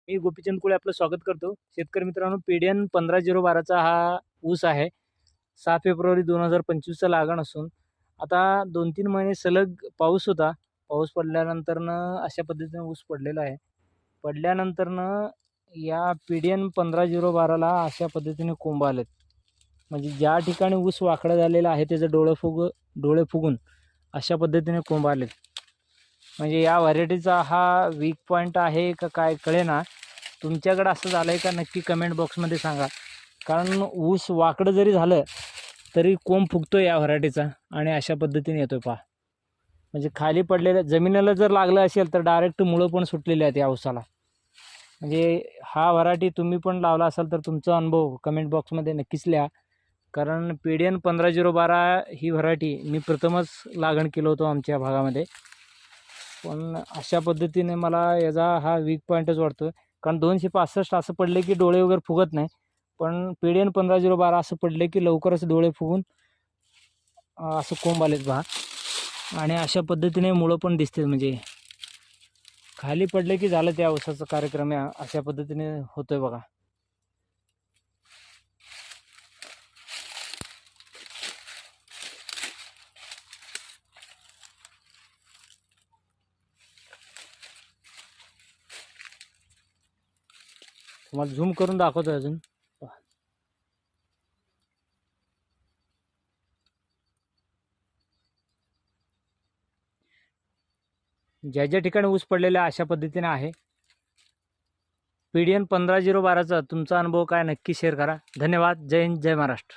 मी गोपीचंद कुळे आपलं स्वागत करतो. शेतकरी मित्रांनो, पीडीएन 15/012चा हा ऊस आहे. 6 फेब्रुवारी 2025चा लागण असून आता 2-3 महिने सलग पाऊस होता. पाऊस पडल्यानंतरनं अशा पद्धतीने ऊस पडलेला आहे. पडल्यानंतरनं या पीडीएन 15/012ला अशा पद्धतीने कोंब आलेत. म्हणजे ज्या ठिकाणी ऊस वाकडं झालेलं आहे त्याचं डोळे फुगून अशा पद्धतीने कोंब आलेत. म्हणजे या व्हरायटीचा हा वीक पॉईंट आहे का काय कळेना. तुमच्याकडे असं झालं आहे का नक्की कमेंट बॉक्समध्ये सांगा. कारण ऊस वाकडं जरी झालं तरी कोंब फुगतो या व्हरायटीचा आणि अशा पद्धतीने येतो पहा. म्हणजे खाली पडलेल्या जमिनीला जर लागलं असेल तर डायरेक्ट मुळं पण सुटलेली आहेत या ऊसाला. म्हणजे हा व्हरायटी तुम्ही पण लावला असाल तर तुमचा अनुभव कमेंट बॉक्समध्ये नक्कीच लिहा. कारण पीडीएन 15/012 ही व्हरायटी मी प्रथमच लागण केलं होतं आमच्या भागामध्ये. पण अशा पद्धतीने मला याचा हा वीक पॉईंटच वाटतो. कारण 265 असं पडले की डोळे वगैरे फुगत नाही. पण पीडीएन 15/012 असं पडले की लवकरच डोळे फुगून असं कोंब आलेत पहा. आणि अशा पद्धतीने मुळं पण दिसते. म्हणजे खाली पडले की झालं त्या ऊसाचा कार्यक्रम अशा पद्धतीने होतोय बघा. तुम्हाला झूम करून दाखवतोय अजून. ज्या ज्या ठिकाणी ऊस पडलेला अशा पद्धतीने आहे. पीडीएन 15/012चा तुमचा अनुभव काय नक्की शेअर करा. धन्यवाद. जय हिंद, जय महाराष्ट्र.